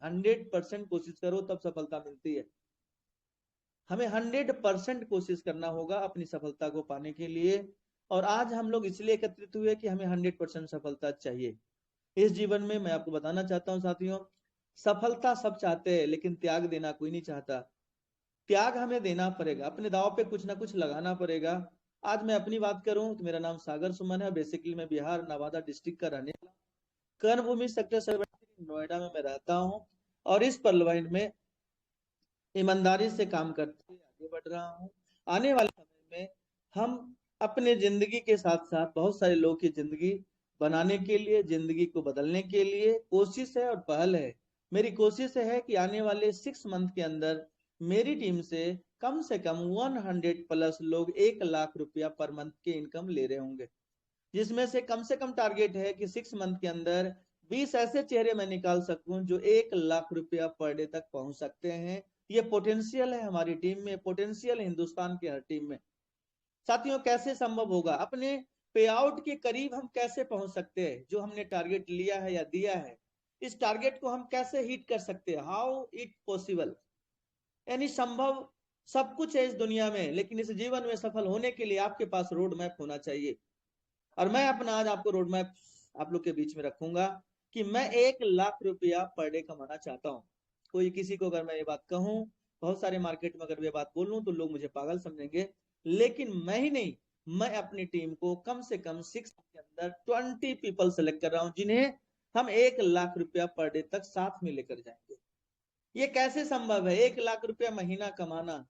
100% कोशिश करो तब सफलता मिलती है। हमें 100% कोशिश करना होगा अपनी सफलता को पाने के लिए। और आज हम लोग इसलिए एकत्रित हुए कि हमें 100% सफलता चाहिए इस जीवन में। मैं आपको बताना चाहता हूँ साथियों, सफलता सब चाहते हैं लेकिन त्याग देना कोई नहीं चाहता। त्याग हमें देना पड़ेगा, अपने दाव पे कुछ ना कुछ लगाना पड़ेगा। आज मैं अपनी बात करूं तो मेरा नाम सागर सुमन है। बेसिकली मैं बिहार नवादा डिस्ट्रिक्ट का रहने वाला, कर्णभूमि सेक्टर 17 नोएडा में मैं रहता हूं। और इस पर्लवाइन में ईमानदारी से काम करते हुए आगे बढ़ रहा हूँ। आने वाले समय में हम अपने जिंदगी के साथ साथ बहुत सारे लोगों की जिंदगी बनाने के लिए, जिंदगी को बदलने के लिए कोशिश है और पहल है। मेरी कोशिश है कि आने वाले 6 मंथ के अंदर मेरी टीम से कम 100+ लोग 1 लाख रुपया पर मंथ के इनकम ले रहे होंगे, जिसमें से कम टारगेट है कि 6 मंथ के अंदर 20 ऐसे चेहरे मैं निकाल सकूं जो 1 लाख रुपया पर डे तक पहुंच सकते हैं। ये पोटेंशियल है हमारी टीम में, पोटेंशियल हिंदुस्तान की हर टीम में। साथियों, कैसे संभव होगा? अपने पे आउट के करीब हम कैसे पहुंच सकते हैं? जो हमने टारगेट लिया है या दिया है, इस टारगेट को हम कैसे हिट कर सकते हैं? How it possible? यानी संभव सब कुछ है इस दुनिया में, लेकिन इस जीवन में सफल होने के लिए आपके पास रोड मैप होना चाहिए। और मैं अपना आज आपको रोड मैप आप लोग के बीच में रखूंगा कि मैं 1 लाख रुपया पर डे कमाना चाहता हूँ। कोई किसी को अगर मैं ये बात कहूँ, बहुत सारे मार्केट में अगर ये बात बोलूं तो लोग मुझे पागल समझेंगे, लेकिन मैं ही नहीं, मैं अपनी टीम को कम से कम 6 के अंदर 20 पीपल सेलेक्ट कर रहा हूँ जिन्हें हम 1 लाख रुपया पर डे तक साथ में लेकर जाएंगे। ये कैसे संभव है? 1 लाख रुपया महीना कमाना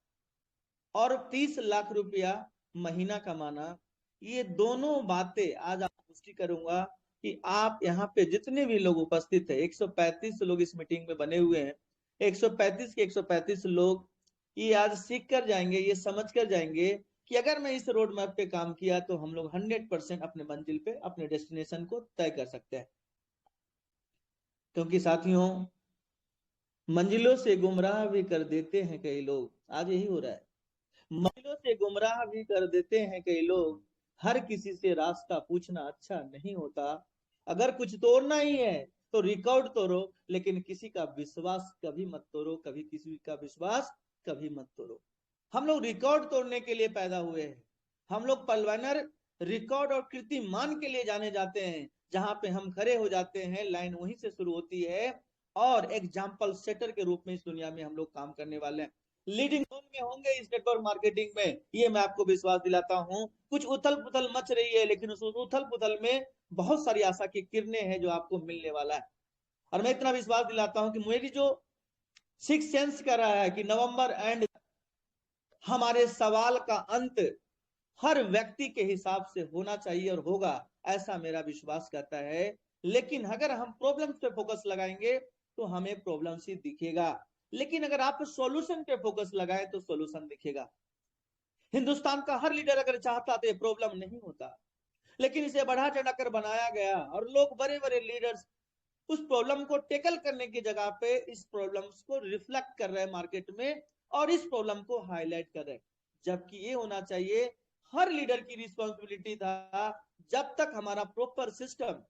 और 30 लाख रुपया महीना कमाना, ये दोनों बातें आज आप पुष्टि करूंगा कि आप यहाँ पे जितने भी लोग उपस्थित है, 135 लोग इस मीटिंग में बने हुए हैं, 135 के 135 लोग ये आज सीख कर जाएंगे, ये समझ कर जाएंगे कि अगर मैं इस रोड मैप पे काम किया तो हम लोग 100% अपने मंजिल पे, अपने डेस्टिनेशन को तय कर सकते हैं। क्योंकि साथियों, मंजिलों से गुमराह भी कर देते हैं कई लोग, आज यही हो रहा है। मंजिलों से गुमराह भी कर देते हैं कई लोग, हर किसी से रास्ता पूछना अच्छा नहीं होता। अगर कुछ तोड़ना ही है तो रिकॉर्ड तोड़ो, लेकिन किसी का विश्वास कभी मत तोड़ो, कभी किसी का विश्वास कभी मत तोड़ो। हम लोग रिकॉर्ड तोड़ने के लिए पैदा हुए हैं। हम लोग पलवानर रिकॉर्ड और कीर्तिमान के लिए जाने जाते हैं। जहां पे हम खड़े हो जाते हैं, लाइन वहीं से शुरू होती है और एग्जाम्पल सेटर के रूप में इस दुनिया में हम लोग काम करने वाले हैं। लीडिंग जोन में होंगे इस नेटवर्क मार्केटिंग में, ये मैं आपको विश्वास दिलाता हूँ। कुछ उथल पुथल मच रही है, लेकिन उस उथल पुथल में बहुत सारी आशा की किरणें हैं जो आपको मिलने वाला है। और मैं इतना विश्वास दिलाता हूँ कि मेरी जो सिक्स सेंस कर रहा है कि नवंबर एंड हमारे सवाल का अंत हर व्यक्ति के हिसाब से होना चाहिए और होगा, ऐसा मेरा विश्वास करता है। लेकिन अगर हम प्रॉब्लम्स पे फोकस लगाएंगे तो हमें प्रॉब्लम्स ही दिखेगा, लेकिन अगर आप सॉल्यूशन पे फोकस लगाएं तो सॉल्यूशन दिखेगा। हिंदुस्तान का हर लीडर अगर चाहता तो ये प्रॉब्लम नहीं होता, लेकिन इसे बढ़ा चढ़ाकर बनाया गया और लोग, बड़े बड़े लीडर्स, उस प्रॉब्लम को टेकल करने की जगह पे इस प्रॉब्लम्स को रिफ्लेक्ट कर रहे हैं मार्केट में और इस प्रॉब्लम को हाईलाइट कर रहे हैं। जबकि ये होना चाहिए हर लीडर की रिस्पॉन्सिबिलिटी था, जब तक हमारा प्रॉपर सिस्टम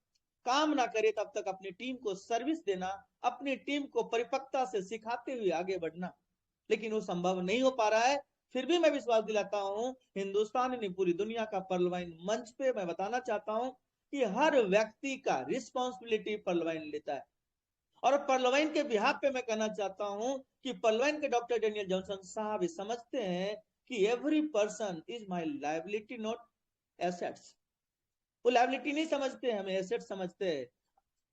काम ना करे तब तक अपनी टीम को सर्विस देना, अपनी टीम को परिपक्वता से सिखाते हुए आगे बढ़ना। लेकिन वो संभव नहीं हो पा रहा है। फिर भी मैं विश्वास दिलाता हूं, हिंदुस्तान नहीं पूरी दुनिया का पर्लवाइन मंच पे मैं बताना चाहता हूं कि हर व्यक्ति का रिस्पॉन्सिबिलिटी पर्लवाइन लेता है। और पर्लवाइन के बिहाफ पे मैं कहना चाहता हूं कि पर्लवाइन के डॉक्टर डेनियल जॉनसन साहब समझते हैं कि every person is my liability not assets. वो लाइबिलिटी नहीं समझते, हमें एसेट समझते हैं,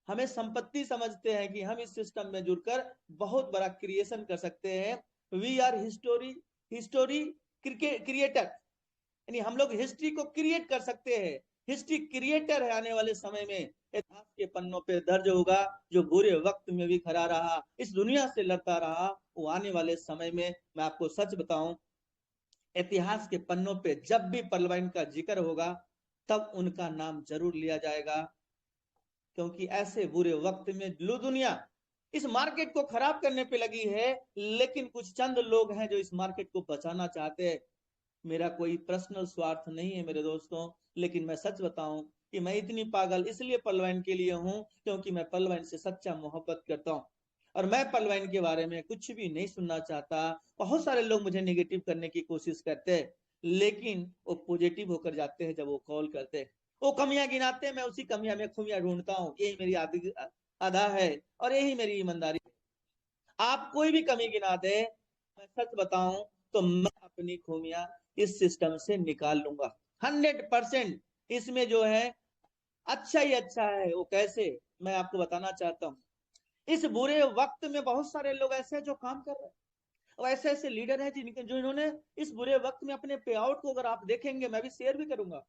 हमें संपत्ति समझते हैं कि हम इस सिस्टम में जुड़कर बहुत बड़ा क्रिएशन कर सकते हैं। We are history history creator, यानी हम लोग हिस्ट्री को क्रिएट कर सकते हैं। हिस्ट्री क्रिएटर है। आने वाले समय में इतिहास के पन्नों पे दर्ज होगा। जो बुरे वक्त में भी खड़ा रहा, इस दुनिया से लड़ता रहा, वो आने वाले समय में, मैं आपको सच बताऊं, इतिहास के पन्नों पे जब भी पलवाइन का जिक्र होगा तब उनका नाम जरूर लिया जाएगा। क्योंकि ऐसे बुरे वक्त में दुनिया इस मार्केट को खराब करने पे लगी है, लेकिन कुछ चंद लोग हैं जो इस मार्केट को बचाना चाहते हैं। मेरा कोई पर्सनल स्वार्थ नहीं है मेरे दोस्तों, लेकिन मैं सच बताऊं कि मैं इतनी पागल इसलिए पलवाइन के लिए हूं क्योंकि मैं पलवाइन से सच्चा मोहब्बत करता हूं। और मैं पलवाइन के बारे में कुछ भी नहीं सुनना चाहता। बहुत सारे लोग मुझे निगेटिव करने की कोशिश करते हैं, लेकिन वो पॉजिटिव होकर जाते हैं जब वो कॉल करते हैं। वो कमियां गिनाते हैं, मैं उसी कमियां में खूबियां ढूंढता हूँ। यही मेरी आधा है और यही मेरी ईमानदारी है। आप कोई भी कमी गिना दे, मैं सच बताऊं तो मैं अपनी खूबियां इस सिस्टम से निकाल लूंगा 100%। इसमें जो है अच्छा ही अच्छा है। वो कैसे, मैं आपको बताना चाहता हूँ। इस बुरे वक्त में बहुत सारे लोग ऐसे हैं जो काम कर रहे हैं, और ऐसे ऐसे लीडर हैं जिनके जो इन्होंने इस बुरे वक्त में अपने पे आउट को, अगर आप देखेंगे, मैं भी शेयर भी करूंगा,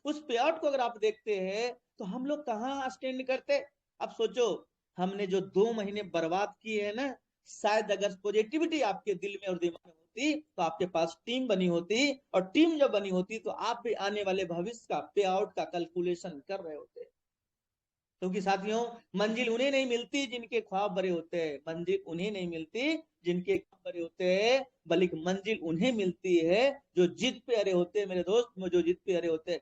उस पे आउट को अगर आप देखते हैं तो हम लोग कहाँ स्टैंड करते। अब सोचो, हमने जो 2 महीने बर्बाद किए हैं ना, शायद अगर पॉजिटिविटी आपके दिल में और दिमाग में होती तो आपके पास टीम बनी होती, और टीम जब बनी होती तो आप भी आने वाले भविष्य का पे आउट का कैलकुलेशन कर रहे होते। क्योंकि साथियों, मंजिल उन्हें नहीं मिलती जिनके ख्वाब बड़े होते हैं, मंजिल उन्हें नहीं मिलती जिनके ख्वाब बड़े होते हैं, बल्कि मंजिल उन्हें मिलती है जो जिद पे अड़े होते हैं। मेरे दोस्त, जो जिद पे अड़े होते हैं,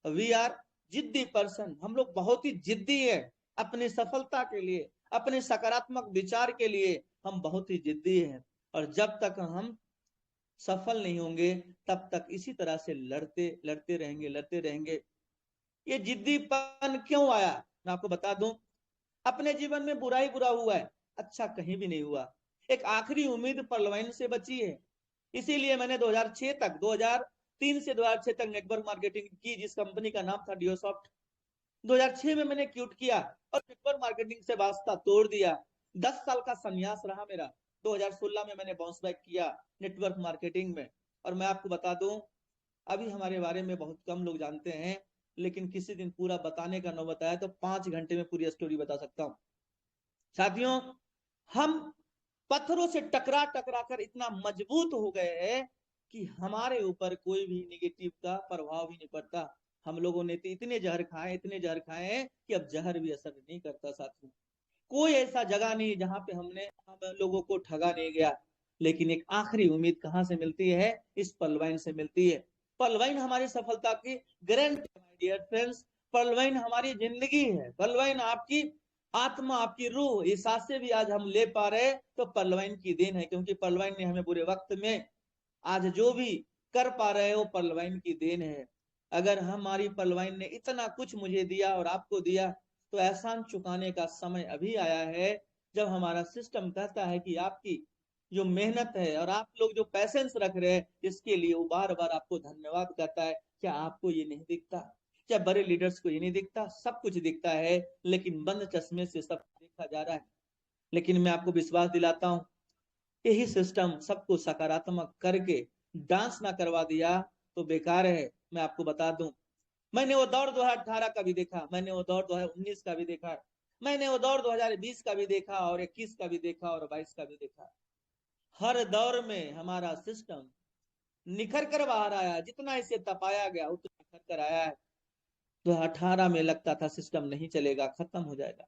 वी आर जिद्दी पर्सन। हम लोग बहुत ही जिद्दी है अपनी सफलता के लिए, अपने सकारात्मक विचार के लिए हम बहुत ही जिद्दी हैं। और जब तक हम सफल नहीं होंगे तब तक इसी तरह से लड़ते लड़ते रहेंगे, लड़ते रहेंगे। ये जिद्दीपन क्यों आया, मैं आपको बता दूं। अपने जीवन में बुरा ही बुरा हुआ है, अच्छा कहीं भी नहीं हुआ। एक आखिरी उम्मीद पलवाइन से बची है। इसीलिए मैंने 2003 से 2006 तक नेटवर्क मार्केटिंग की, जिस कंपनी का नाम था डियोसॉफ्ट। 2006 में मैंने क्यूट किया और नेटवर्क मार्केटिंग से वास्ता तोड़ दिया। 10 साल का संन्यास रहा मेरा। 2016 में मैंने बाउंस बैक किया नेटवर्क मार्केटिंग में। और मैं आपको बता दूं, अभी हमारे बारे में बहुत कम लोग जानते हैं, लेकिन किसी दिन पूरा बताने का नौबत आया तो 5 घंटे में पूरी स्टोरी बता सकता हूँ। साथियों, हम पत्थरों से टकरा टकरा कर इतना मजबूत हो गए हैं कि हमारे ऊपर कोई भी निगेटिव का प्रभाव ही नहीं पड़ता। हम लोगों ने इतने जहर खाए, इतने जहर खाए कि अब जहर भी असर नहीं करता। साथियों, कोई ऐसा जगह नहीं जहां पे हम लोगों को ठगा नहीं गया। लेकिन एक आखिरी उम्मीद कहां से मिलती है? इस पलवाइन से मिलती है। पलवाइन हमारी सफलता की गारंटी है माय डियर फ्रेंड्स। पलवाइन हमारी जिंदगी है, पलवाइन आपकी आत्मा, आपकी रूह, ये सांसें भी आज हम ले पा रहे तो पलवाइन की देन है। क्योंकि पलवाइन ने हमें बुरे वक्त में आज जो भी कर पा रहे हैं वो पलवाइन की देन है। अगर हमारी पलवाइन ने इतना कुछ मुझे दिया और आपको दिया, तो एहसान चुकाने का समय अभी आया है, जब हमारा सिस्टम कहता है कि आपकी जो मेहनत है और आप लोग जो पैसेंस रख रहे हैं, इसके लिए वो बार बार आपको धन्यवाद कहता है। क्या आपको ये नहीं दिखता? क्या बड़े लीडर्स को ये नहीं दिखता? सब कुछ दिखता है, लेकिन बंद चश्मे से सब देखा जा रहा है। लेकिन मैं आपको विश्वास दिलाता हूँ, यही सिस्टम सबको सकारात्मक करके डांस ना करवा दिया तो बेकार है। मैं आपको बता दूं, मैंने वो दौर 2018 का भी देखा, मैंने वो दौर 2019 का भी देखा, मैंने वो दौर 2020 का भी देखा, और 21 का भी देखा, और 22 का भी देखा। हर दौर में हमारा सिस्टम निखर कर बाहर आया। जितना इसे तपाया गया उतना निखर कर आया है। 2018 में लगता था सिस्टम नहीं चलेगा, खत्म हो जाएगा।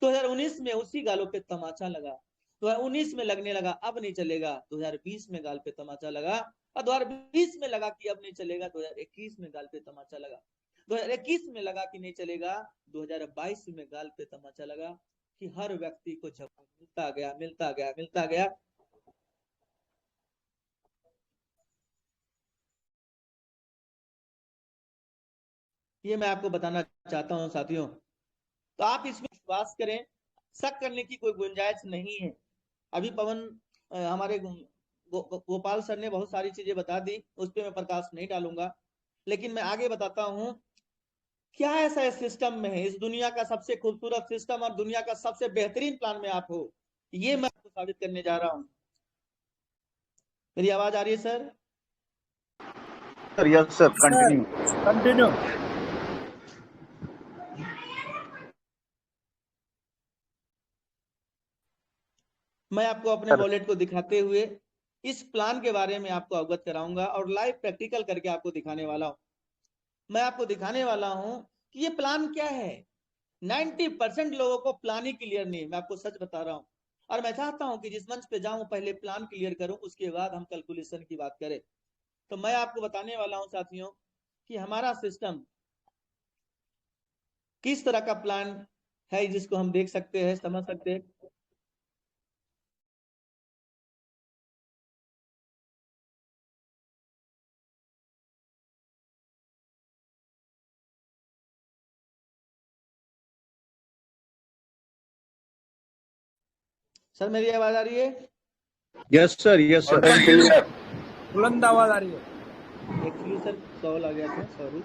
2019 में उसी गालों पे तमाचा लगा। 2019 में लगने लगा अब नहीं चलेगा, 2020 में गाल पे तमाचा लगा। और 2020 में लगा कि अब नहीं चलेगा, 2021 में गाल पे तमाचा लगा। 2021 में लगा कि नहीं चलेगा, 2022 में गाल पे तमाचा लगा। कि हर व्यक्ति को जवाब मिलता गया, मिलता गया, मिलता गया। ये मैं आपको बताना चाहता हूँ साथियों। तो आप इसमें विश्वास करें, शक करने की कोई गुंजाइश नहीं है। अभी पवन हमारे गोपाल सर ने बहुत सारी चीजें बता दी, उस पर मैं प्रकाश नहीं डालूंगा। लेकिन मैं आगे बताता हूं, क्या ऐसा इस सिस्टम में है, इस दुनिया का सबसे खूबसूरत सिस्टम और दुनिया का सबसे बेहतरीन प्लान में आप हो, ये मैं आपको साबित करने जा रहा हूँ। मेरी आवाज आ रही है sir? Sir yes sir, continue continue. मैं आपको अपने वॉलेट को दिखाते हुए इस प्लान के बारे में आपको अवगत कराऊंगा और लाइव प्रैक्टिकल करके आपको दिखाने वाला हूं। मैं आपको दिखाने वाला हूं कि ये प्लान क्या है। 90% लोगों को प्लान ही क्लियर नहीं, मैं आपको सच बता रहा हूं। और मैं चाहता हूं कि जिस मंच पे जाऊं पहले प्लान क्लियर करूं, उसके बाद हम कैलकुलेशन की बात करें। तो मैं आपको बताने वाला हूं साथियों कि हमारा सिस्टम किस तरह का प्लान है, जिसको हम देख सकते हैं, समझ सकते हैं। सर मेरी आवाज आ रही है? Yes sir, yes sir. बुलंद आवाज आ रही है। एक्चुअली सर कॉल आ गया था, सॉरी।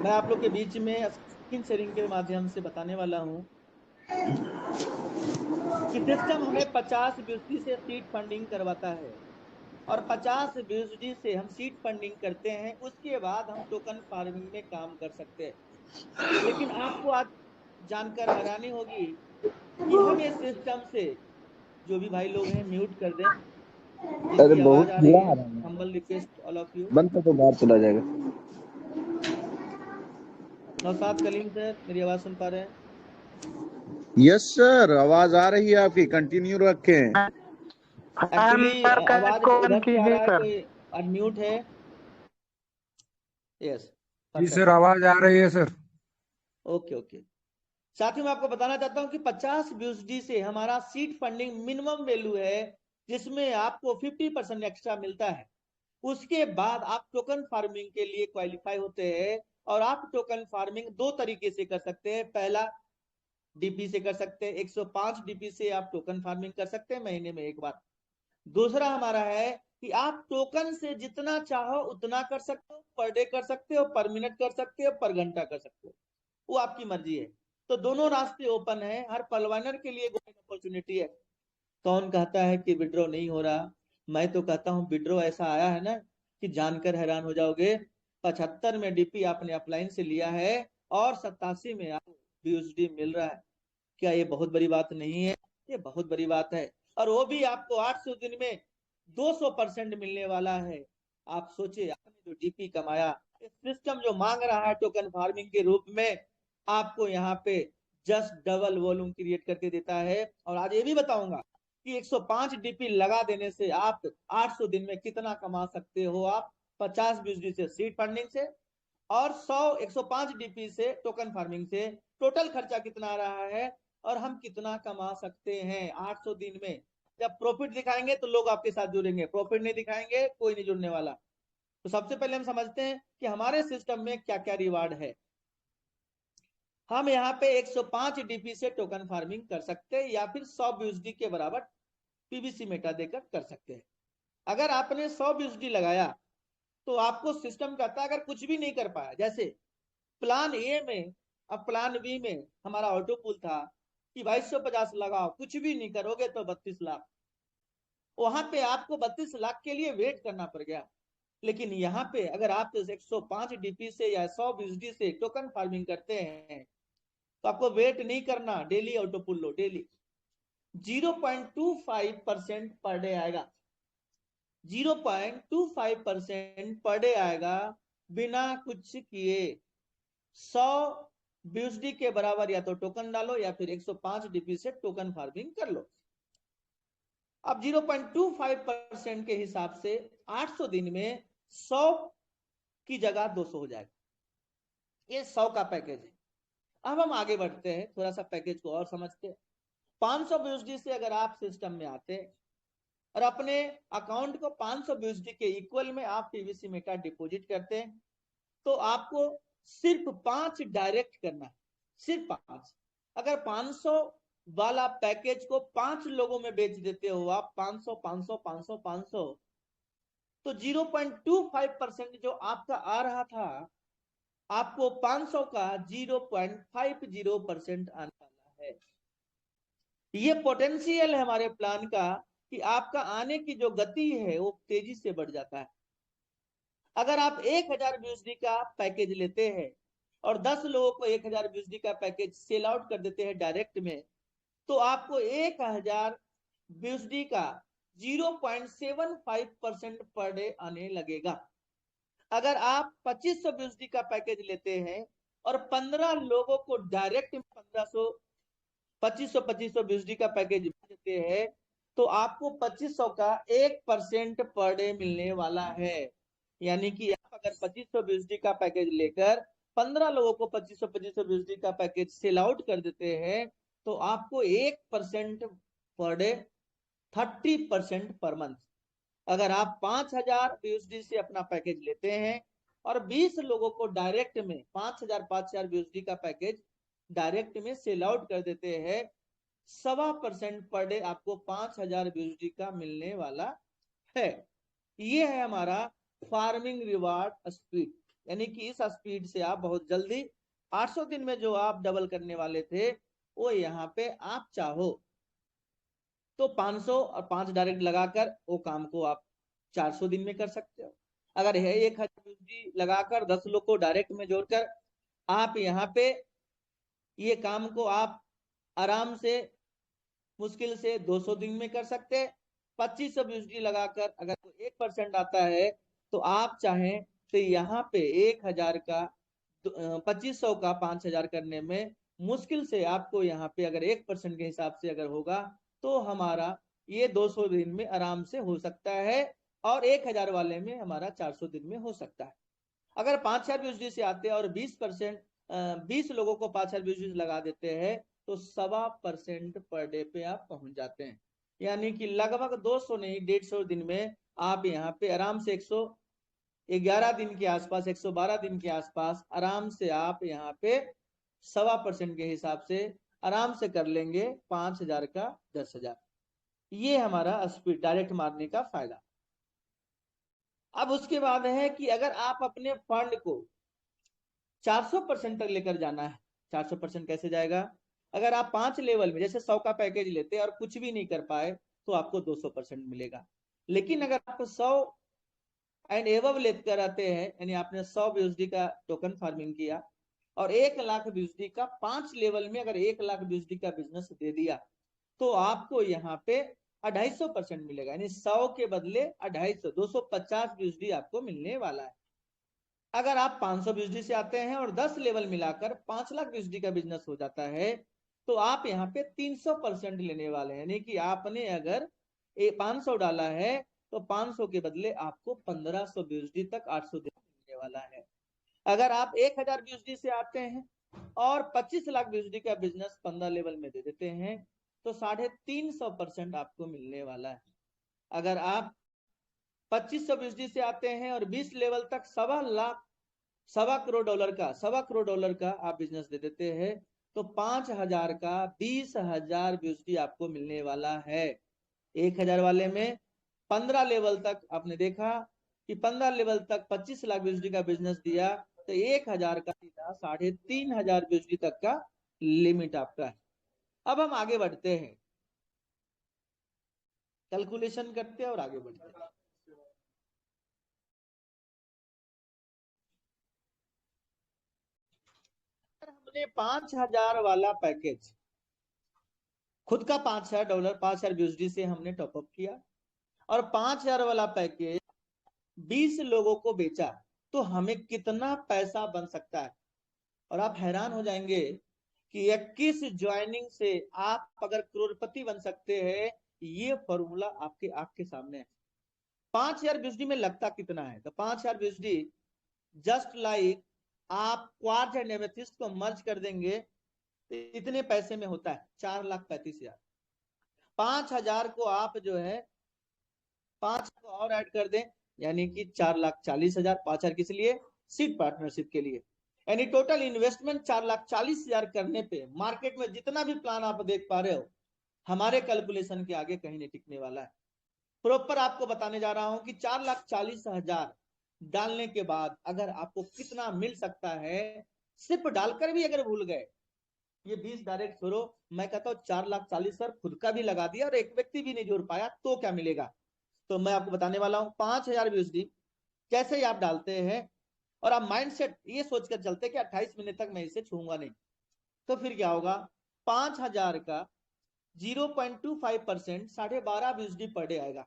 मैं आप लोग के बीच में स्क्रीन शेयरिंग के माध्यम से बताने वाला हूँ कि सिस्टम हमें 50 से सीड फंडिंग करवाता है और 50 से हम सीड फंडिंग करते हैं, उसके बाद हम टोकन फार्मिंग में काम कर सकते हैं। लेकिन आपको आज जानकर हैरानी होगी कि हम इस सिस्टम से, जो भी भाई लोग हैं म्यूट कर दें, अरे जिसकी बहुत आवाज आ बुरा रही आ है, रहा है, humble request all of you. बंद तो बाहर चला जाएगा। नौशाद कलीम सर मेरी आवाज सुन पा रहे हैं? यस सर, आवाज आ रही है आपकी, कंटिन्यू रखें। एक्चुअली आवाज उधर से आ रहा है, कोई अनम्यूट है? यस, जी परफेक्ट। सर, आवाज आ रही है सर। Okay okay. साथ ही मैं आपको बताना चाहता हूं कि 50 BUSD से हमारा सीड फंडिंग मिनिमम वैल्यू है, जिसमें आपको 50% एक्स्ट्रा मिलता है। उसके बाद आप टोकन फार्मिंग के लिए क्वालिफाई होते हैं और आप टोकन फार्मिंग दो तरीके से कर सकते हैं। पहला डीपी से कर सकते हैं, 105 डीपी से आप टोकन फार्मिंग कर सकते हैं महीने में एक बार। दूसरा हमारा है कि आप टोकन से जितना चाहो उतना कर सकते हो, पर डे कर सकते हो, पर मिनट कर सकते हो, पर घंटा कर सकते हो, वो आपकी मर्जी है। तो दोनों रास्ते ओपन है, हर पलवानर के लिए गोल्डन अपॉर्चुनिटी है। कौन कहता है कि विड्रॉ नहीं हो रहा? मैं तो कहता हूं विड्रॉ ऐसा आया है ना कि जानकर हैरान हो जाओगे। 75 में डीपी आपने अपलाइन से लिया है और 87 में आपको BUSD मिल रहा है। क्या ये बहुत बड़ी बात नहीं है? ये बहुत बड़ी बात है। और वो भी आपको 800 दिन में 200% मिलने वाला है। आप सोचिए, आपने जो डीपी कमाया, इस सिस्टम जो मांग रहा है टोकन फार्मिंग के रूप में, आपको यहाँ पे जस्ट डबल वॉल्यूम क्रिएट करके देता है। और आज ये भी बताऊंगा कि 105 डीपी लगा देने से आप 800 दिन में कितना कमा सकते हो। आप 50 BUSD से सीड फंडिंग से और 105 डीपी से टोकन फार्मिंग से टोटल खर्चा कितना आ रहा है और हम कितना कमा सकते हैं 800 दिन में। जब प्रॉफिट दिखाएंगे तो लोग आपके साथ जुड़ेंगे, प्रॉफिट नहीं दिखाएंगे कोई नहीं जुड़ने वाला। तो सबसे पहले हम समझते हैं कि हमारे सिस्टम में क्या क्या रिवार्ड है। हम यहाँ पे 105 डीपी से टोकन फार्मिंग कर सकते हैं या फिर 100 BUSD के बराबर पीबीसी मेटा देकर कर सकते हैं। अगर आपने 100 BUSD लगाया तो आपको सिस्टम कहता है अगर कुछ भी नहीं कर पाया, जैसे प्लान ए में, अब प्लान बी में हमारा ऑटो पुल था कि 2250 लगाओ, कुछ भी नहीं करोगे तो 32 लाख। वहां पे आपको 32 लाख के लिए वेट करना पड़ गया। लेकिन यहाँ पे अगर आप 105 डीपी से या 100 BUSD से टोकन फार्मिंग करते हैं तो आपको वेट नहीं करना, डेली ऑटो पुल लो, डेली 0.25% पर डे आएगा। 0.25% पर डे आएगा बिना कुछ किए। 100 BUSD के बराबर या तो टोकन डालो या फिर 105 डीपी से टोकन फार्मिंग कर लो। अब 0.25% के हिसाब से 800 दिन में 100 की जगह 200 हो जाएगा। ये 100 का पैकेज है। अब हम आगे बढ़ते हैं, थोड़ा सा पैकेज को और समझते हैं। 500 BUSD से अगर आप सिस्टम में आते हैं और अपने अकाउंट को 500 BUSD के इक्वल में आप पीवीसी मेटा डिपॉजिट करते हैं तो आपको सिर्फ 5 डायरेक्ट करना है, सिर्फ 5। अगर 500 वाला पैकेज को 5 लोगों में बेच देते हो आप, 500 500 500 500, तो 0.25% जो आपका आ रहा था, आपको 500 का 0.50% आने वाला है। ये पोटेंशियल है हमारे प्लान का कि आपका आने की जो गति है वो तेजी से बढ़ जाता है। अगर आप 1000 BUSD का पैकेज लेते हैं और 10 लोगों को 1000 BUSD का पैकेज सेल आउट कर देते हैं डायरेक्ट में, तो आपको 1000 BUSD का 0.75% पर डे आने लगेगा। अगर आप 2500 BUSD का पैकेज लेते हैं और 15 लोगों को डायरेक्ट 1500 2500 BUSD का पैकेज देते हैं तो आपको 2500 का 1% पर डे मिलने वाला है। यानी कि आप अगर 2500 BUSD का पैकेज लेकर 15 लोगों को 2500 BUSD का पैकेज सेल आउट कर देते हैं तो आपको 1% पर डे, 30% पर मंथ। अगर आप 5000 BUSD से अपना पैकेज लेते हैं और 20 लोगों को डायरेक्ट में 5000 BUSD का पैकेज डायरेक्ट में सेल आउट कर देते हैं 1.25% पर डे आपको 5000 BUSD का मिलने वाला है। ये है हमारा फार्मिंग रिवार्ड स्पीड, यानी कि इस स्पीड से आप बहुत जल्दी 800 दिन में जो आप डबल करने वाले थे वो यहाँ पे आप चाहो तो 500 और 5 डायरेक्ट लगाकर वो काम को आप 400 दिन में कर सकते हो। अगर है 1000 BUSD लगाकर 10 लोग को डायरेक्ट में जोड़कर आप यहाँ पे ये काम को आप आराम से मुश्किल से 200 दिन में कर सकते हैं। 2500 BUSD लगाकर अगर कोई 1% आता है तो आप चाहें तो यहाँ पे 1000 का 2500 का 5000 करने में मुश्किल से आपको यहाँ पे अगर 1% के हिसाब से अगर होगा तो हमारा ये 200 दिन में आराम से हो सकता है, और 1000 वाले में हमारा 400 दिन में हो सकता है। अगर 5000 BUSD से आते हैं और 20 लोगों को 5000 BUSD लगा देते हैं तो 1.25% पर डे पे आप पहुंच जाते हैं, यानी कि लगभग 200 नहीं 150 दिन में आप यहाँ पे आराम से 111 दिन के आसपास 112 दिन के आसपास आराम से आप यहाँ पे 1.25% के हिसाब से आराम से कर लेंगे 5000 का 10,000। ये हमारा स्पीड डायरेक्ट मारने का फायदा। अब उसके बाद है कि अगर आप अपने फंड को 400% तक लेकर जाना है, 400% कैसे जाएगा? अगर आप 5 लेवल में जैसे 100 का पैकेज लेते हैं और कुछ भी नहीं कर पाए तो आपको 200% मिलेगा। लेकिन अगर आप 100 एंड एवव लेकर आते हैं, यानी आपने 100 BUSD का टोकन फार्मिंग किया और 1 लाख BUSD का 5 लेवल में अगर 1 लाख BUSD का बिजनेस दे दिया तो आपको यहाँ पे 250% मिलेगा, यानी 100 के बदले 250, 250 BUSD आपको मिलने वाला है। अगर आप 500 BUSD से आते हैं और 10 लेवल मिलाकर 5 लाख BUSD का बिजनेस हो जाता है तो आप यहाँ पे 300% लेने वाले हैं, यानी कि आपने अगर 500 डाला है तो 500 के बदले आपको 1500 BUSD तक 800 दिन मिलने वाला है। अगर आप 1000 BUSD से आते हैं और 25 लाख BUSD का बिजनेस 15 लेवल में दे देते हैं तो 350% आपको मिलने वाला है। अगर आप 2500 BUSD से आते हैं और 20 लेवल तक $1.25 करोड़ का आप बिजनेस दे देते हैं तो 5000 का 20,000 BUSD आपको मिलने वाला है। 1000 वाले में 15 लेवल तक आपने देखा कि 15 लेवल तक 25 लाख BUSD का बिजनेस दिया तो 1000 का सीधा 3500 BUSD तक का लिमिट आपका है। अब हम आगे बढ़ते हैं, कैलकुलेशन करते हैं और आगे बढ़ते हैं। हमने 5000 वाला पैकेज खुद का $5000 5000 BUSD से हमने टॉपअप किया और 5000 वाला पैकेज 20 लोगों को बेचा तो हमें कितना पैसा बन सकता है। और आप हैरान हो जाएंगे कि 21 ज्वाइनिंग से आप अगर करोड़पति बन सकते हैं। ये फॉर्मूला आपके आंख के सामने है। 5000 BUSD में लगता कितना है? तो 5000 BUSD जस्ट लाइक आप क्वार्ट्ज एंड एमेथिस्ट को मर्ज कर देंगे तो इतने पैसे में होता है 4,35,000। 5000 को आप जो है 5 को और ऐड कर दें यानी कि 4,40,000। 5000 किस लिए? सीड पार्टनरशिप के लिए। यानी टोटल इन्वेस्टमेंट 4,40,000 करने पे मार्केट में जितना भी प्लान आप देख पा रहे हो हमारे कैलकुलेशन के आगे कहीं नहीं टिकने वाला है। प्रॉपर आपको बताने जा रहा हूं कि 4,40,000 डालने के बाद अगर आपको कितना मिल सकता है, सिर्फ डालकर भी अगर भूल गए, ये 20 डायरेक्ट छोड़ो, मैं कहता हूँ 4,40,000 सर खुद का भी लगा दिया और एक व्यक्ति भी नहीं जोड़ पाया तो क्या मिलेगा? तो मैं आपको बताने वाला हूँ 5000 BUSD कैसे ही आप डालते हैं और आप माइंडसेट ये सोचकर चलते कि 28 मिनट तक मैं इसे छूंगा नहीं, तो फिर क्या होगा? 5000 का 0.25% 12.5 BUSD पर डे आएगा।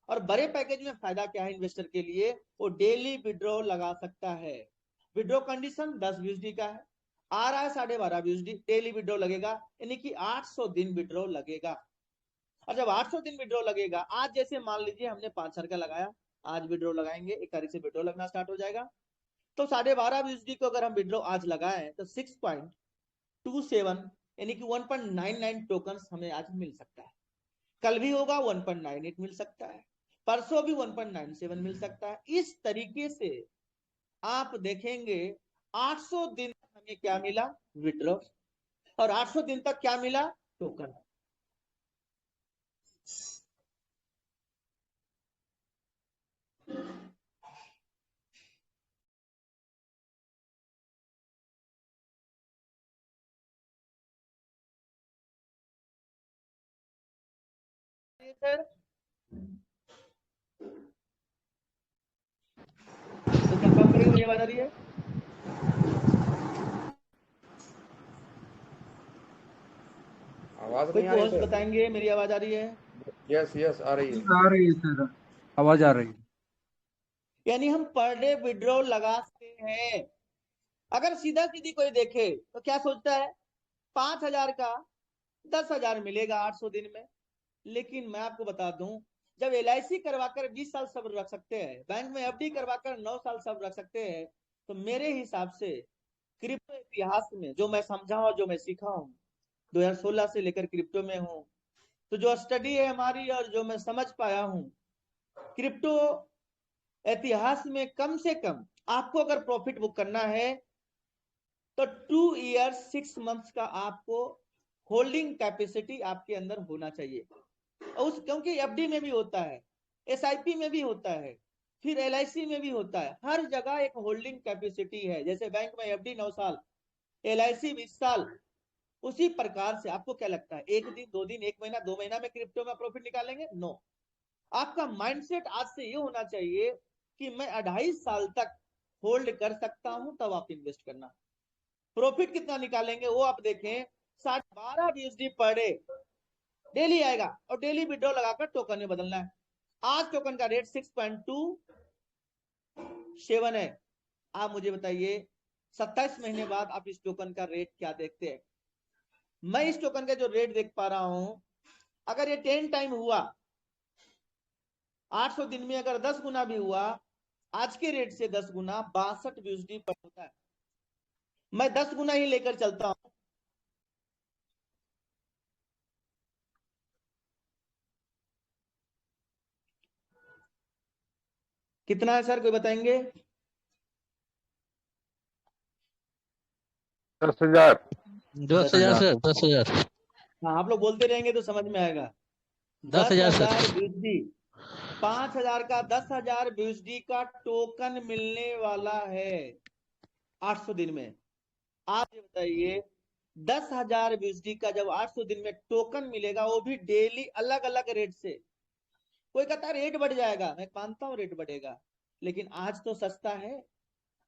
और बड़े पैकेज में फायदा क्या है इन्वेस्टर के लिए? वो डेली विड्रॉ लगा सकता है। विड्रॉ कंडीशन 10 BUSD का है, आ रहा है 12.5 BUSD, डेली विड्रॉ लगेगा यानी कि 800 दिन विड्रॉ लगेगा। और जब 800 दिन विड्रॉ लगेगा, आज जैसे मान लीजिए हमने 5000 का लगाया, आज विड्रॉ लगाएंगे 1 तारीख से विड्रॉ लगना स्टार्ट हो जाएगा। तो 12.5 BUSD को अगर हम विड्रॉ आज लगाएं तो 6.27 यानी कि 1.99 टोकन हमें आज मिल सकता है। कल भी होगा 1.98 मिल सकता है, परसों भी 1.97 मिल सकता है। इस तरीके से आप देखेंगे 800 दिन हमें क्या मिला? विड्रॉ। और 800 दिन तक क्या मिला? टोकन। है सर? तो कंफर्म करेंगे मेरी आवाज आ रही है? आवाज कोई नहीं आ रही होस्ट सर। बताएंगे मेरी आवाज आ रही है? यस यस आ रही है। आ रही है सर, आवाज आ रही है। यानी हम पर डे विड्रॉल लगा सकते हैं। अगर सीधा सीधी कोई देखे तो क्या सोचता है, 5,000 का 10,000 मिलेगा 800 दिन में। लेकिन मैं आपको बता दूं, जब LIC करवाकर 20 साल सब्र रख सकते हैं, बैंक में FD करवाकर 9 साल सब्र रख सकते हैं, तो मेरे हिसाब से क्रिप्टो इतिहास में जो मैं समझा और जो मैं सीखा हूँ, 2016 से लेकर क्रिप्टो में हूँ, तो जो स्टडी है हमारी और जो मैं समझ पाया हूँ, क्रिप्टो इतिहास में कम से कम आपको अगर प्रॉफिट बुक करना है तो 2 ईयर 6 मंथ्स का आपको होल्डिंग कैपेसिटी आपके अंदर होना चाहिए। उस क्योंकि FD में भी होता है, SIP में भी होता है, फिर LIC में भी होता है, हर जगह एक होल्डिंग कैपेसिटी है। जैसे बैंक में FD 9 साल, LIC 20 साल, उसी प्रकार से आपको क्या लगता है एक दिन, 2 दिन, 1 महीना, 2 महीना में क्रिप्टो में प्रॉफिट निकालेंगे? नो। आपका माइंडसेट आज से ये होना चाहिए कि मैं 2.5 साल तक होल्ड कर सकता हूं, तब आप इन्वेस्ट करना। प्रॉफिट कितना निकालेंगे वो आप देखें, 12 USD पर डे डेली आएगा और डेली विड्रॉ लगाकर टोकन में बदलना है। आज टोकन का रेट 6.27 है। आप मुझे बताइए 27 महीने बाद आप इस टोकन का रेट क्या देखते हैं? मैं इस टोकन का जो रेट देख पा रहा हूं, अगर ये 10 टाइम हुआ, 800 दिन में अगर 10 गुना भी हुआ, आज के रेट से 10 गुना 62 USD पर होता है। मैं 10 गुना ही लेकर चलता हूं। कितना है सर, कोई बताएंगे? 10,000। 10,000 सर 10,000। हाँ, आप लोग बोलते रहेंगे तो समझ में आएगा। 10,000 सर। 10,000 BUSD, 5,000 का 10,000 BUSD का टोकन मिलने वाला है 800 दिन में। आप ये बताइए 10,000 BUSD का जब 800 दिन में टोकन मिलेगा, वो भी डेली अलग अलग रेट से। कोई कहता है रेट बढ़ जाएगा, मैं मानता हूं रेट बढ़ेगा, लेकिन आज तो सस्ता है।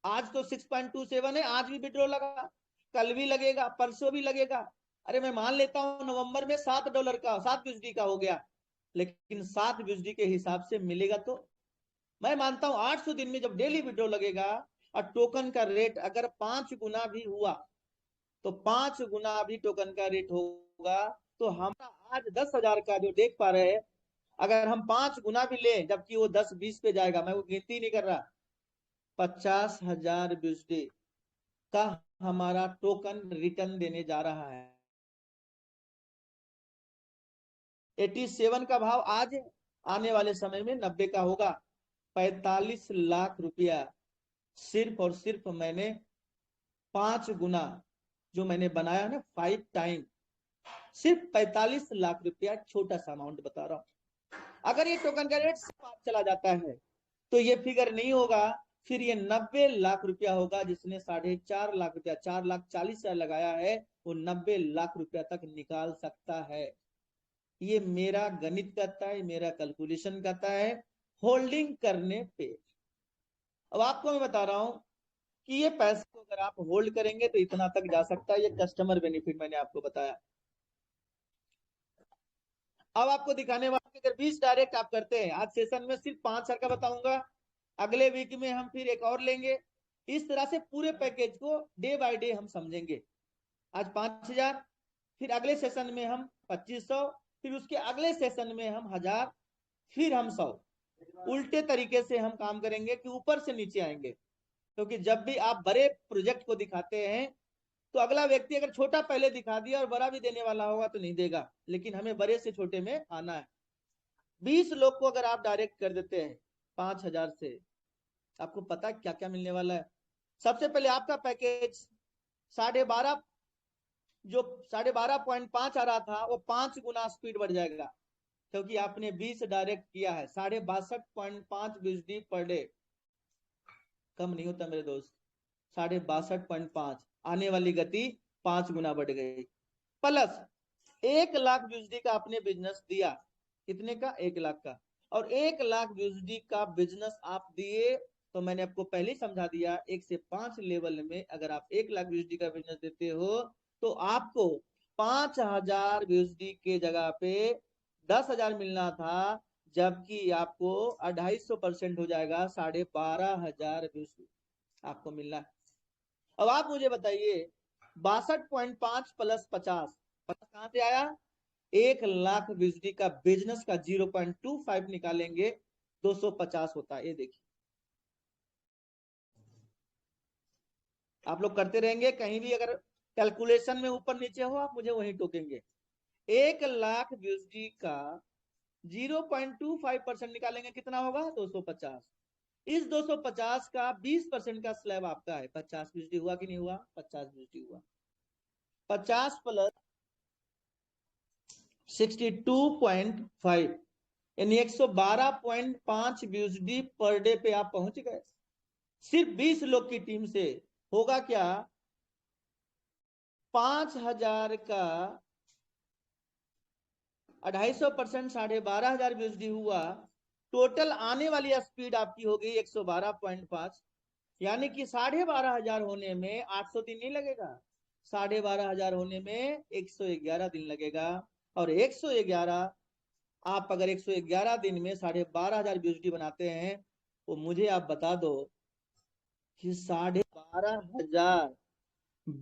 आज तो 6.27 है, आज भी विड्रॉ लगा, कल भी लगेगा, परसों भी लगेगा। अरे मैं मान लेता हूं नवंबर में $7 का, 7 BUSD का हो गया, लेकिन 7 BUSD के हिसाब से मिलेगा। तो मैं मानता हूं 800 दिन में जब डेली विड्रॉ लगेगा और टोकन का रेट अगर 5 गुना भी हुआ, तो 5 गुना भी टोकन का रेट होगा। तो हम आज 10,000 का जो देख पा रहे हैं, अगर हम 5 गुना भी लें, जबकि वो 10-20 पे जाएगा, मैं वो गिनती नहीं कर रहा, 50,000 BUSD का हमारा टोकन रिटर्न देने जा रहा है। 87 का भाव आज, आने वाले समय में 90 का होगा। 45 लाख रुपया सिर्फ और सिर्फ मैंने 5 गुना जो मैंने बनाया ना, 5 टाइम, सिर्फ 45 लाख रुपया, छोटा सा अमाउंट बता रहा हूं। अगर ये टोकन का रेट चला जाता है तो ये फिगर नहीं होगा, फिर ये 90 लाख रुपया होगा। जिसने 4.5 लाख रुपया, 4,40,000 लगाया है, वो 90 लाख रुपया तक निकाल सकता है। ये मेरा गणित कहता है, मेरा कैलकुलेशन कहता है, होल्डिंग करने पे। अब आपको मैं बता रहा हूं कि ये पैसे को अगर आप होल्ड करेंगे तो इतना तक जा सकता है। ये कस्टमर बेनिफिट मैंने आपको बताया। अब आपको दिखाने वाले, अगर 20 डायरेक्ट आप करते हैं, आज सेशन में सिर्फ 5 का बताऊंगा, अगले वीक में हम फिर एक और लेंगे। इस तरह से पूरे पैकेज को डे बाय डे हम समझेंगे। आज 5,000, फिर अगले सेशन में हम 2,500, फिर उसके अगले सेशन में हम 1,000, फिर हम 100। उल्टे तरीके से हम काम करेंगे कि ऊपर से नीचे आएंगे। क्योंकि जब भी आप बड़े प्रोजेक्ट को दिखाते हैं, तो अगला व्यक्ति अगर छोटा पहले दिखा दिया और बड़ा भी देने वाला होगा तो नहीं देगा, लेकिन हमें बड़े से छोटे में आना है। 20 लोग को अगर आप डायरेक्ट कर देते हैं 5,000 से, आपको पता है क्या क्या मिलने वाला है। सबसे पहले आपका पैकेज 12.5, जो 12.5 आ रहा था, वो 5 गुना स्पीड बढ़ जाएगा, क्योंकि आपने 20 डायरेक्ट किया है। 62.5 BUSD पर डे कम नहीं होता मेरे दोस्त। 62.5 आने वाली गति 5 गुना बढ़ गई। प्लस 1 लाख BUSD का आपने बिजनेस दिया, कितने का? 1 लाख का। और 1 लाख यूएसडी का बिजनेस आप दिए तो मैंने आपको पहले ही समझा दिया, 1 से 5 लेवल में अगर आप 1 लाख यूएसडी का बिजनेस देते हो तो आपको 5,000 यूएसडी के जगह पे 10,000 मिलना था, जबकि आपको 250% हो जाएगा, 12,500 यूएसडी आपको मिलना है। अब आप मुझे बताइए 62.5 प्लस 50 कहां से आया? 1 लाख यूएसडी का बिजनेस का 0.25 निकालेंगे 250 होता है। ये देखिए आप लोग करते रहेंगे, कहीं भी अगर कैलकुलेशन में ऊपर नीचे हो आप मुझे वहीं टोकेंगे। 1 लाख यूएसडी का 0.25% निकालेंगे, कितना होगा? 250। इस 250 का 20% का स्लैब आपका है, 50 यूएसडी हुआ कि नहीं हुआ? 50 यूएसडी हुआ। 50 प्लस 62.5 यानी 112.5 यूएसडी पर डे पे आप पहुंच गए। सिर्फ 20 लोग की टीम से होगा क्या? 5,000 का 250%, 12,500 यूएसडी हुआ। टोटल आने वाली स्पीड आपकी हो गई 112.5, यानी कि 12,500 होने में 800 दिन नहीं लगेगा, 12,500 होने में 111 दिन लगेगा। और 111 आप अगर 111 दिन में 12,500 यूएसडी बनाते हैं तो मुझे आप बता दो कि 12,500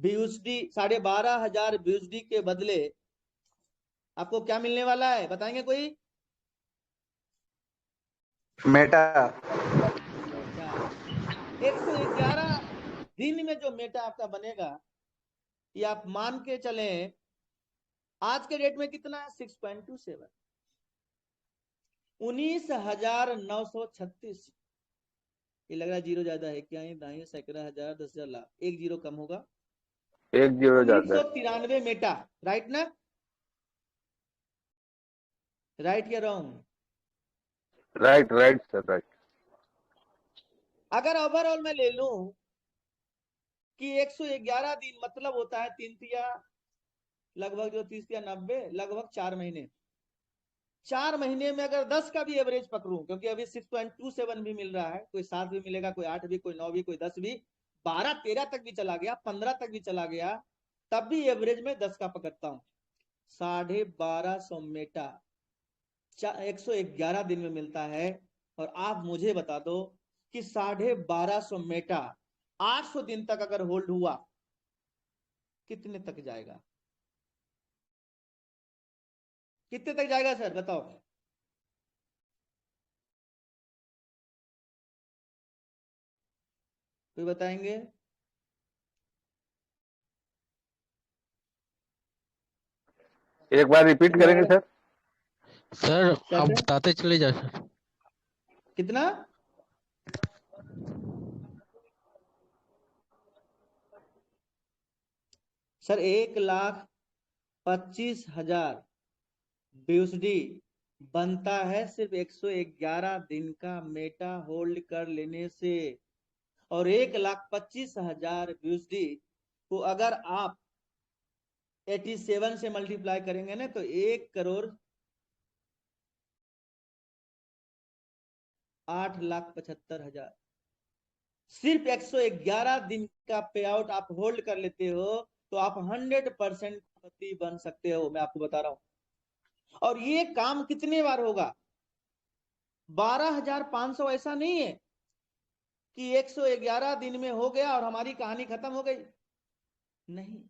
यूएसडी, 12,500 यूएसडी के बदले आपको क्या मिलने वाला है? बताएंगे कोई? मेटा 111 दिन में जो मेटा आपका बनेगा, ये आप मान के चले आज के डेट में कितना है? 6.27, 19,936। ये लग रहा है जीरो ज्यादा है क्या? दाई सैकड़ा हजार 10,000 लाख, एक जीरो कम होगा, 1 0 ज्यादा है। 1993 मेटा, राइट ना? राइट या wrong? Right right sir right. अगर ओवरऑल मैं ले लूं कि 111 दिन मतलब होता है 3 तिया लगभग, जो 30 या 90, लगभग 4 महीने। 4 महीने में अगर 10 का भी एवरेज पकड़ूं, क्योंकि अभी 6.27 भी मिल रहा है, कोई 7 भी मिलेगा, कोई 8 भी, कोई 9 भी, कोई 10 भी, 12-13 तक भी चला गया, 15 तक भी चला गया, तब भी एवरेज में 10 का पकड़ता हूं। 1250 मेटा 111 दिन में मिलता है। और आप मुझे बता दो कि 1250 मेटा 800 दिन तक अगर होल्ड हुआ कितने तक जाएगा? कितने तक जाएगा सर बताओ? कोई बताएंगे? एक बार रिपीट करेंगे सर? सर क्या आप सर? बताते चले जाओ सर। कितना? सर 1,25,000 यूएसडी बनता है सिर्फ 111 दिन का मेटा होल्ड कर लेने से। और 1,25,000 यूएसडी को अगर आप 87 से मल्टीप्लाई करेंगे ना तो 1,08,75,000। सिर्फ 111 दिन का पे आउट आप होल्ड कर लेते हो तो आप 100% बन सकते हो, मैं आपको बता रहा हूं। और ये काम कितने बार होगा? 12,500 ऐसा नहीं है कि 111 दिन में हो गया और हमारी कहानी खत्म हो गई। नहीं,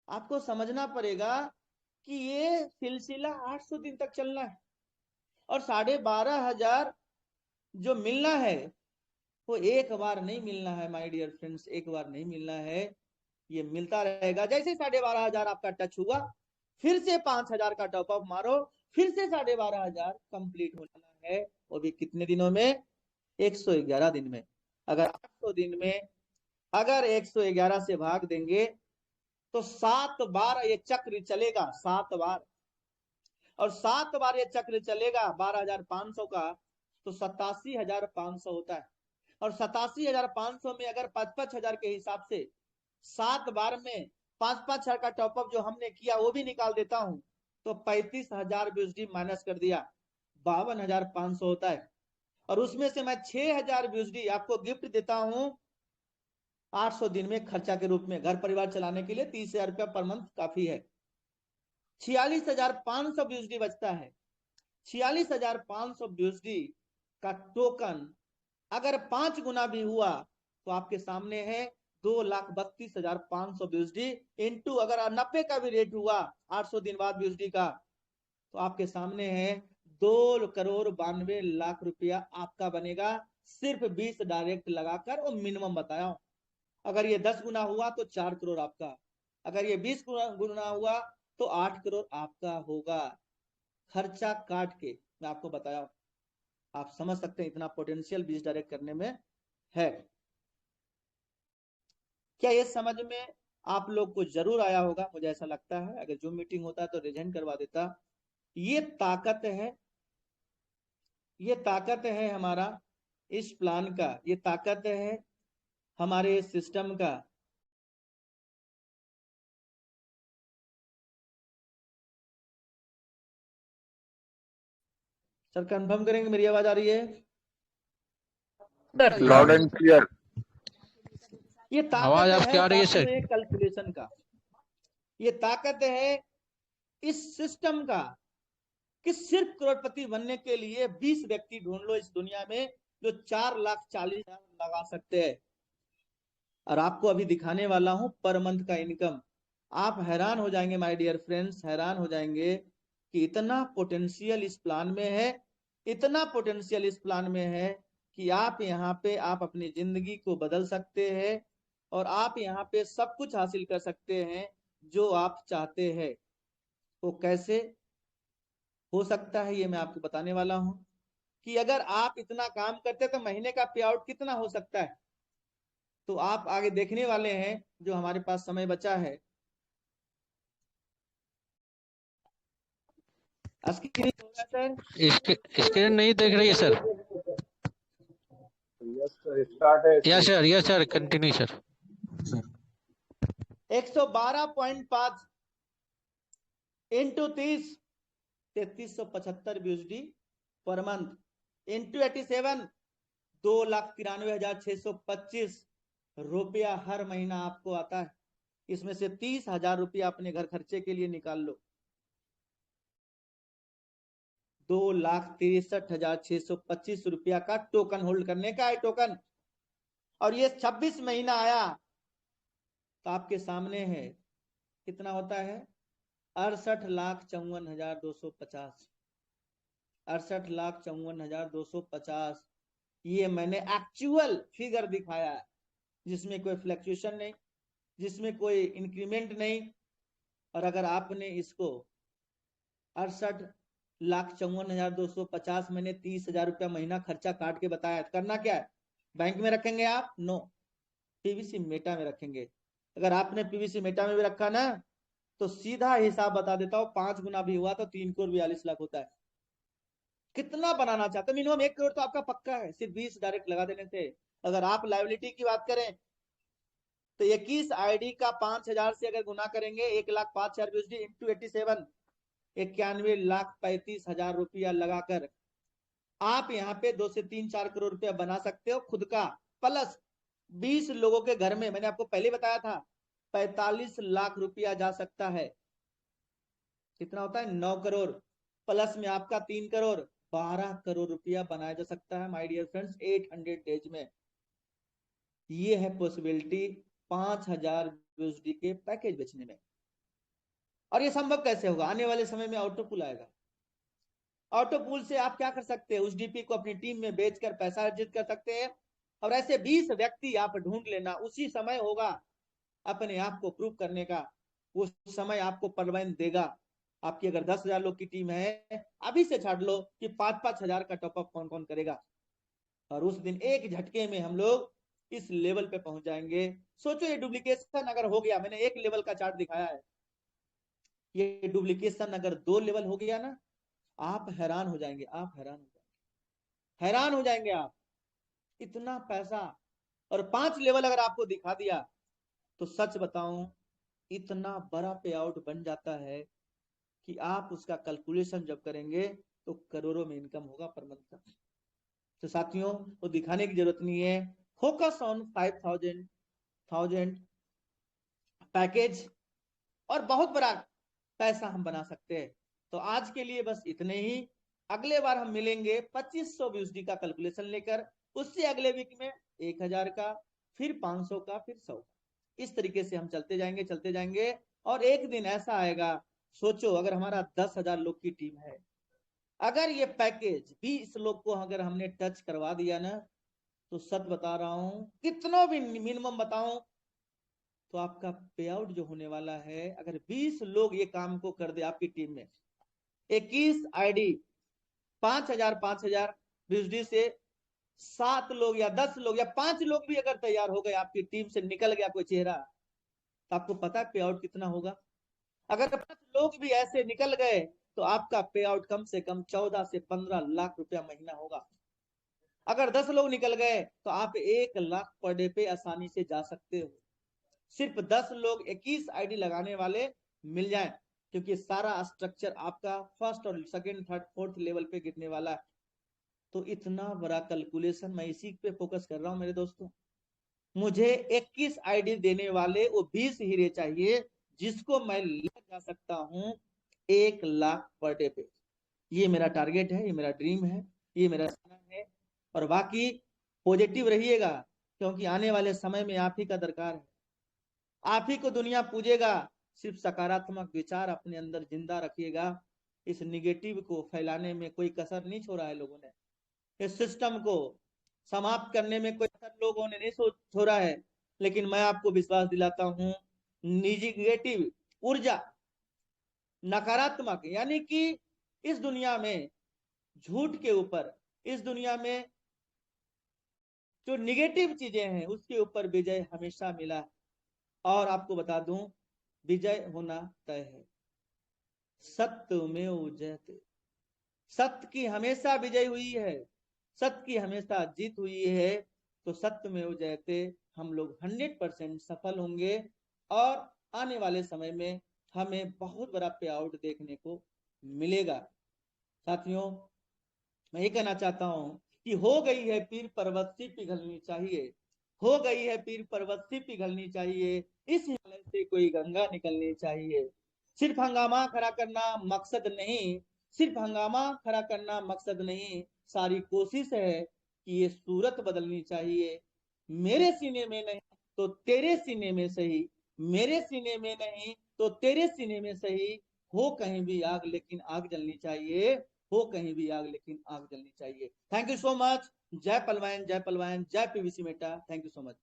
आपको समझना पड़ेगा कि ये सिलसिला 800 दिन तक चलना है। और 12,500 जो मिलना है वो एक बार नहीं मिलना है माय डियर फ्रेंड्स, एक बार नहीं मिलना है, ये मिलता रहेगा। जैसे 12,500 आपका टच हुआ, फिर से 5,000 का टॉपअप मारो, फिर से 12,500 कंप्लीट होना है। वो भी कितने दिनों में? 111 दिन में। अगर 800 दिन में अगर 111 से भाग देंगे तो 7 बार ये चक्र चलेगा, 7 बार। और 7 बार ये चक्र चलेगा 12,500 का तो 87,500 होता है। और 87,500 में अगर 5,500 के हिसाब से 7 बार में 5,500 का टॉपअप जो हमने किया वो भी निकाल देता हूं तो 35,000 BUSD माइनस कर दिया, 52,500 होता है। और उसमें से मैं 6,000 BUSD आपको गिफ्ट देता हूं 800 दिन में खर्चा के रूप में। घर परिवार चलाने के लिए 30,000 रुपया पर मंथ काफी है। 46,500 BUSD बचता है। 46,500 BUSD का टोकन अगर 5 गुना भी हुआ तो आपके सामने है 2,32,500 BUSD इंटू अगर 90 का भी रेट हुआ 800 दिन बाद BUSD का, तो आपके सामने है 2,92,00,000 रुपया आपका बनेगा, सिर्फ 20 डायरेक्ट लगाकर। और मिनिमम बताया, अगर ये 10 गुना हुआ तो 4 करोड़ आपका, अगर ये 20 गुना हुआ तो 8 करोड़ आपका होगा, खर्चा काट के। मैं आपको बताया, आप समझ सकते हैं इतना पोटेंशियल 20 डायरेक्ट करने में है। क्या ये समझ में आप लोग को जरूर आया होगा, मुझे ऐसा लगता है। अगर जो मीटिंग होता तो रिजेंट करवा देता। ये ताकत है, ये ताकत है हमारा इस प्लान का, ये ताकत है हमारे सिस्टम का। सर कंफर्म करेंगे मेरी आवाज आ रही है? Loud and clear. ये आवाज ताकत आपकी है आ रही है बात सर? में कैलकुलेशन का, ये ताकत है इस सिस्टम का कि सिर्फ करोड़पति बनने के लिए 20 व्यक्ति ढूंढ लो इस दुनिया में जो 4,40,000 लगा सकते हैं। और आपको अभी दिखाने वाला हूं पर मंथ का इनकम। आप हैरान हो जाएंगे माय डियर फ्रेंड्स, हैरान हो जाएंगे कि इतना पोटेंशियल इस प्लान में है, इतना पोटेंशियल इस प्लान में है कि आप यहाँ पे आप अपनी जिंदगी को बदल सकते हैं और आप यहाँ पे सब कुछ हासिल कर सकते हैं जो आप चाहते हैं। तो कैसे हो सकता है ये मैं आपको बताने वाला हूं कि अगर आप इतना काम करते तो महीने का पे आउट कितना हो सकता है, तो आप आगे देखने वाले हैं। जो हमारे पास समय बचा है, स्क्रीन हो रहा है सर? स्क्रीन नहीं देख रही है sir. Yes sir continue sir. 112.5 into 30 3375 BUSD per month into 87 2,93,625 रुपया हर महीना आपको आता है। इसमें से 30,000 रुपया अपने घर खर्चे के लिए निकाल लो। 2,63,625 रुपया का टोकन होल्ड करने का है टोकन। और ये 26 महीना आया तो आपके सामने है कितना होता है, 68,54,250, 68,54,250। ये मैंने एक्चुअल फिगर दिखाया है, जिसमें कोई फ्लक्चुएशन नहीं, जिसमें कोई इंक्रीमेंट नहीं। और अगर आपने इसको 68,54,250 मैंने 30,000 रुपया महीना खर्चा काट के बताया, करना क्या है? बैंक में रखेंगे आप? नो, पीवीसी मेटा में रखेंगे। अगर आपने पीवीसी मेटा में भी रखा ना तो सीधा हिसाब बता देता हूं, 5 गुना भी हुआ तो 3,42,00,000 होता है। कितना बनाना चाहते? मिनिमम 1 करोड़ तो आपका पक्का है सिर्फ 20 डायरेक्ट लगा देने से। अगर आप लायबिलिटी की बात करें तो 21 आईडी का 5,000 से अगर गुना करेंगे 1,05,000 BUSD इंटू 87 91,35,000 रुपया लगाकर आप यहाँ पे 2 से 3-4 करोड़ रुपया बना सकते हो खुद का। प्लस 20 लोगों के घर में, मैंने आपको पहले बताया था 45 लाख रुपया जा सकता है। कितना होता है? 9 करोड़। प्लस में आपका 3 करोड़, 12 करोड़ रुपया बनाया जा सकता है माय डियर फ्रेंड्स 800 डेज में। ये है पॉसिबिलिटी 5,000 BUSD के पैकेज बेचने में। और ये संभव कैसे होगा? आने वाले समय में ऑटो पूल आएगा। ऑटो पूल से आप क्या कर सकते हैं? उस डीपी को अपनी टीम में बेचकर पैसा अर्जित कर सकते हैं। और ऐसे 20 व्यक्ति आप ढूंढ लेना, उसी समय होगा अपने आप को प्रूव करने का। वो समय आपको परवान देगा। आपकी अगर 10,000 लोग की टीम है, अभी से छाट लो कि 5-5 हजार का टॉपअप कौन कौन करेगा। और उस दिन एक झटके में हम लोग इस लेवल पे पहुंच जाएंगे। सोचो ये डुप्लीकेशन अगर हो गया, मैंने एक लेवल का चार्ट दिखाया है, ये डुप्लीकेशन अगर 2 लेवल हो गया ना, आप हैरान हो जाएंगे, आप हैरान हो जाएंगे, हैरान हो जाएंगे आप। इतना पैसा। और 5 लेवल अगर आपको दिखा दिया तो सच बताऊं इतना बड़ा पे आउट बन जाता है कि आप उसका कैलकुलेशन जब करेंगे तो करोड़ों में इनकम होगा पर मंथ का। तो साथियों वो दिखाने की जरूरत नहीं है, फोकस ऑन 5,000 पैकेज और बहुत बड़ा पैसा हम बना सकते हैं। तो आज के लिए बस इतने ही, अगले बार हम मिलेंगे 2500 BUSD का कैलकुलेशन लेकर, उससे अगले वीक में 1000 का, फिर 500 का, फिर 100 का। इस तरीके से हम चलते जाएंगे और एक दिन ऐसा आएगा, सोचो अगर हमारा 10,000 लोग की टीम है, अगर ये पैकेज 20 लोग को अगर हमने टच करवा दिया ना, तो सच बता रहा हूं, कितना भी मिनिमम बताऊं, तो आपका पे आउट जो होने वाला है, अगर 20 लोग ये काम को कर दे आपकी टीम में, 21 आईडी 5,000 BUSD से 7 लोग या 10 लोग या 5 लोग भी अगर तैयार हो गए, आपकी टीम से निकल गया कोई चेहरा, तो आपको पता है पे आउट कितना होगा। अगर 5 लोग भी ऐसे निकल गए तो आपका पे आउट कम से कम 14 से 15 लाख रुपया महीना होगा। अगर 10 लोग निकल गए तो आप 1 लाख पर डे पे आसानी से जा सकते हो। सिर्फ 10 लोग 21 आईडी लगाने वाले मिल जाएं, क्योंकि सारा स्ट्रक्चर आपका फर्स्ट और सेकंड थर्ड फोर्थ लेवल पे गिरने वाला है। तो इतना बड़ा कैलकुलेशन मैं इसी पे फोकस कर रहा हूं मेरे दोस्तों। मुझे 21 आईडी देने वाले वो 20 हीरे चाहिए, जिसको मैं ले जा सकता हूं 1 लाख पर डे पे। ये मेरा टारगेट है, ये मेरा ड्रीम है, ये मेरा सपना है। और बाकी पॉजिटिव रहिएगा, क्योंकि आने वाले समय में आप ही का दरकार है, आप ही को दुनिया पूजेगा। सिर्फ सकारात्मक विचार अपने अंदर जिंदा रखिएगा। इस निगेटिव को फैलाने में कोई कसर नहीं छोड़ा है लोगों ने, इस सिस्टम को समाप्त करने में कोई कसर लोगों ने नहीं छोड़ा है। लेकिन मैं आपको विश्वास दिलाता हूं, निगेटिव ऊर्जा, नकारात्मक, यानी कि इस दुनिया में झूठ के ऊपर, इस दुनिया में जो निगेटिव चीजें हैं उसके ऊपर विजय हमेशा मिला। और आपको बता दूं, विजय होना तय है। सत्यमेव जयते, सत्य की हमेशा विजय हुई है, सत्य की हमेशा जीत हुई है। तो सत्यमेव जयते, हम लोग 100% सफल होंगे और आने वाले समय में हमें बहुत बड़ा पे आउट देखने को मिलेगा। साथियों मैं ये कहना चाहता हूं कि हो गई है पीर पर्वत सी पिघलनी चाहिए, हो गई है पीर पर्वत सी पिघलनी चाहिए, इस हिमालय से कोई गंगा निकलनी चाहिए। सिर्फ हंगामा खड़ा करना मकसद नहीं, सिर्फ हंगामा खड़ा करना मकसद नहीं, सारी कोशिश है कि ये सूरत बदलनी चाहिए। मेरे सीने में नहीं तो तेरे सीने में सही, मेरे सीने में नहीं तो तेरे सीने में सही, हो कहीं भी आग लेकिन आग जलनी चाहिए, हो कहीं भी आग लेकिन आग जलनी चाहिए। Thank you so much. जय पलवान, जय पलवान, जय PVC Meta. Thank you so much.